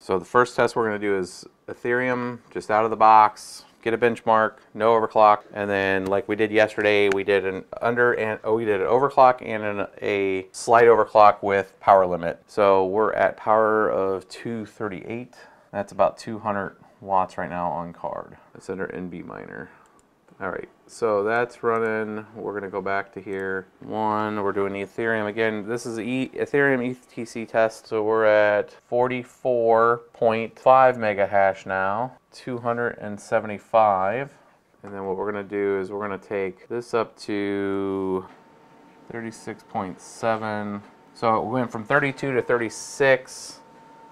So the first test we're going to do is Ethereum, just out of the box, get a benchmark, no overclock, and then like we did yesterday, we did an overclock and a slight overclock with power limit. So we're at power of 238. That's about 200 watts right now on card. It's under BMiner. All right, so that's running. We're going to go back to here. We're doing Ethereum again. This is Ethereum ETC test. So we're at 44.5 mega hash now, 275. And then what we're going to do is we're going to take this up to 36.7. So it went from 32 to 36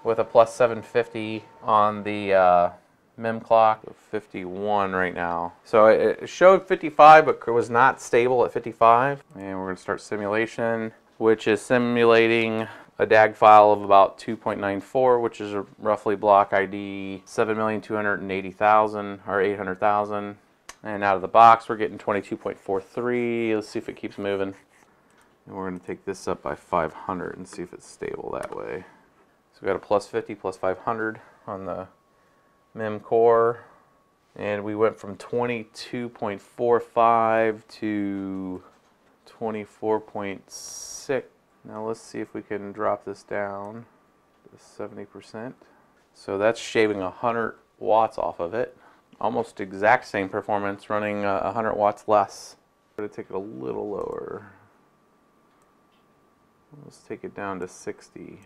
with a plus 750 on the mem clock. 51 right now. So it showed 55, but it was not stable at 55. And we're going to start simulation, which is simulating a DAG file of about 2.94, which is a roughly block ID 7,280,000 or 800,000. And out of the box, we're getting 22.43. Let's see if it keeps moving. And we're going to take this up by 500 and see if it's stable that way. So we got a plus 50, plus 500 on the mem core, and we went from 22.45 to 24.6. Now let's see if we can drop this down to 70%. So that's shaving 100 watts off of it. Almost exact same performance, running 100 watts less. I'm going to take it a little lower. Let's take it down to 60.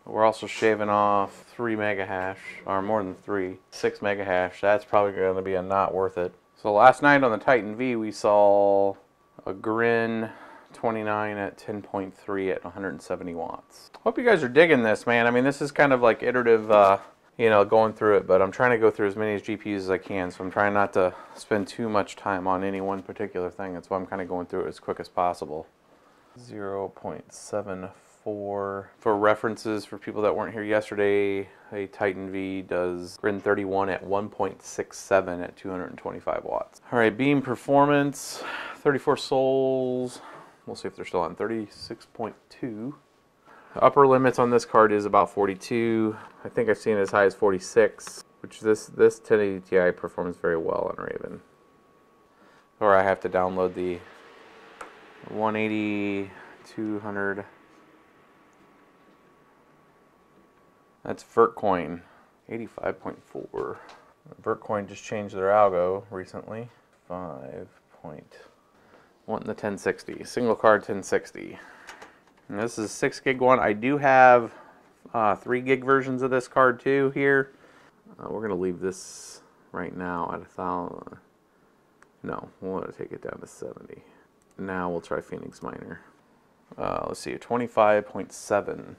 We're also shaving off 3 mega hash, or more than 3, 6 mega hash. That's probably going to be a not worth it. So last night on the Titan V, we saw a GRIN 29 at 10.3 at 170 watts. Hope you guys are digging this, man. I mean, this is kind of like iterative, you know, going through it, but I'm trying to go through as many GPUs as I can, so I'm trying not to spend too much time on any one particular thing. That's why I'm kind of going through it as quick as possible. 0.74. For references, for people that weren't here yesterday, a Titan V does GRIN 31 at 1.67 at 225 watts. All right, beam performance, 34 sols. We'll see if they're still on 36.2. Upper limits on this card is about 42. I think I've seen it as high as 46, which this 1080 Ti performs very well on Raven. Or I have to download the 180, 200. That's Vertcoin, 85.4. Vertcoin just changed their algo recently. 5 point. Wanting the 1060, single card 1060. And this is a 6 gig one. I do have 3 gig versions of this card too here. We're gonna leave this right now at 1,000. No, we'll want to take it down to 70. Now we'll try Phoenix Miner. Let's see, 25.7.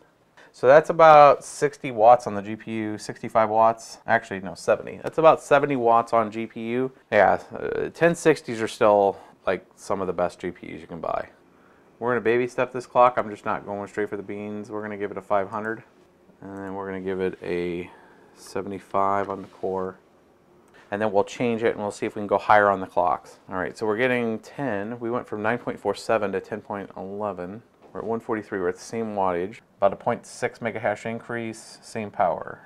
So that's about 60 watts on the GPU, 65 watts. Actually, no, 70. That's about 70 watts on GPU. Yeah, 1060s are still like some of the best GPUs you can buy. We're going to baby step this clock. I'm just not going straight for the beans. We're going to give it a 500. And then we're going to give it a 75 on the core. And then we'll change it and we'll see if we can go higher on the clocks. All right, so we're getting 10. We went from 9.47 to 10.11. We're at 143. We're at the same wattage. About a 0.6 mega hash increase, same power.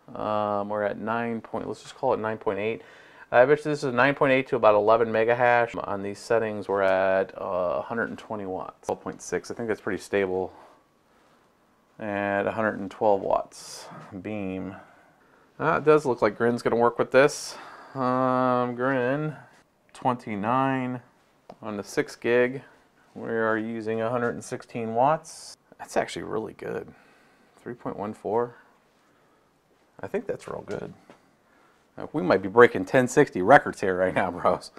We're at let's just call it 9.8. I bet you this is 9.8 to about 11 mega hash. On these settings, we're at 120 watts. 12.6. I think that's pretty stable. At 112 watts. Beam. It does look like GRIN's going to work with this. GRIN 29 on the 6 gig. We are using 116 watts. That's actually really good. 3.14. I think that's real good. We might be breaking 1060 records here right now, bros.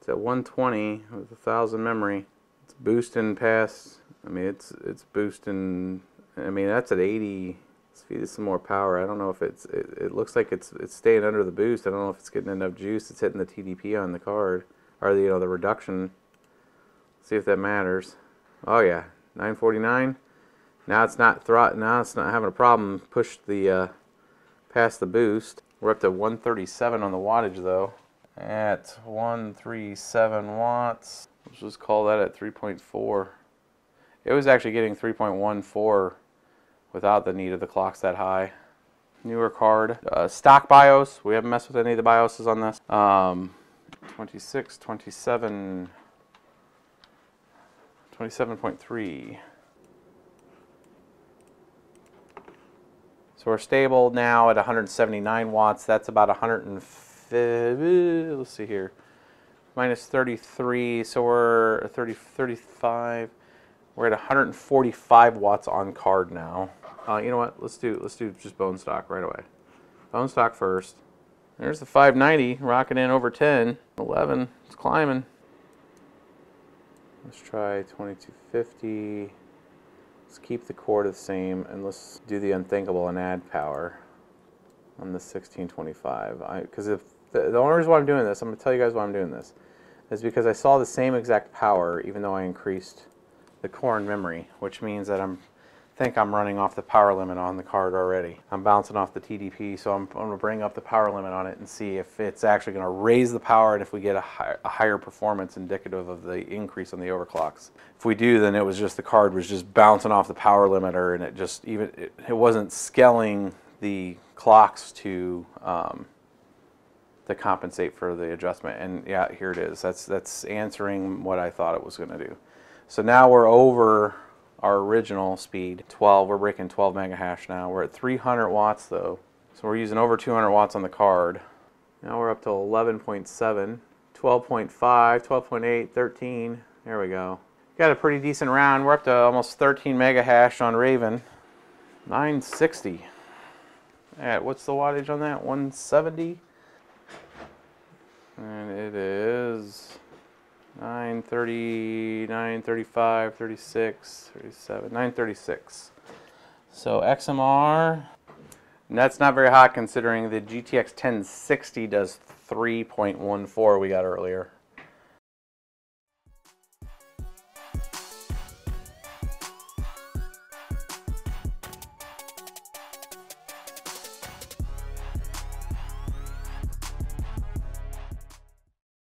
It's at 120 with 1,000 memory. It's boosting past. I mean, it's boosting. I mean, that's at 80. Let's feed it some more power. I don't know if it looks like it's staying under the boost. I don't know if it's getting enough juice. It's hitting the TDP on the card, or the the reduction. See if that matters. Oh yeah, 949. Now it's not having a problem. Push the past the boost. We're up to 137 on the wattage though. At 137 watts. Let's just call that at 3.4. It was actually getting 3.14 without the need of the clocks that high. Newer card. Stock BIOS. We haven't messed with any of the BIOSes on this. 26, 27, 27.3. So we're stable now at 179 watts. That's about 150, let's see here, minus 33, so we're 35. We're at 145 watts on card now. You know what? Let's do just bone stock right away. Bone stock first. There's the 590 rocking in over 10, 11. It's climbing. Let's try 2250. Let's keep the core the same, and let's do the unthinkable and add power on the 1625. Because if the only reason why I'm doing this, I'm going to tell you guys why I'm doing this, is because I saw the same exact power even though I increased the core and memory, which means that I think I'm running off the power limit on the card already. I'm bouncing off the TDP, so I'm going to bring up the power limit on it and see if it's actually going to raise the power and if we get a higher performance indicative of the increase on the overclocks. If we do, then it was just the card was just bouncing off the power limiter, and it wasn't scaling the clocks to compensate for the adjustment. And yeah, here it is. That's answering what I thought it was going to do. So now we're over our original speed, 12. We're breaking 12 mega hash now. We're at 300 watts though. So we're using over 200 watts on the card. Now we're up to 11.7, 12.5, 12.8, 13. There we go. Got a pretty decent round. We're up to almost 13 mega hash on Raven. 960. What's the wattage on that? 170? And it is 930, 935, 36, 37, 936. So XMR, and that's not very hot considering the GTX 1060 does 3.14 we got earlier.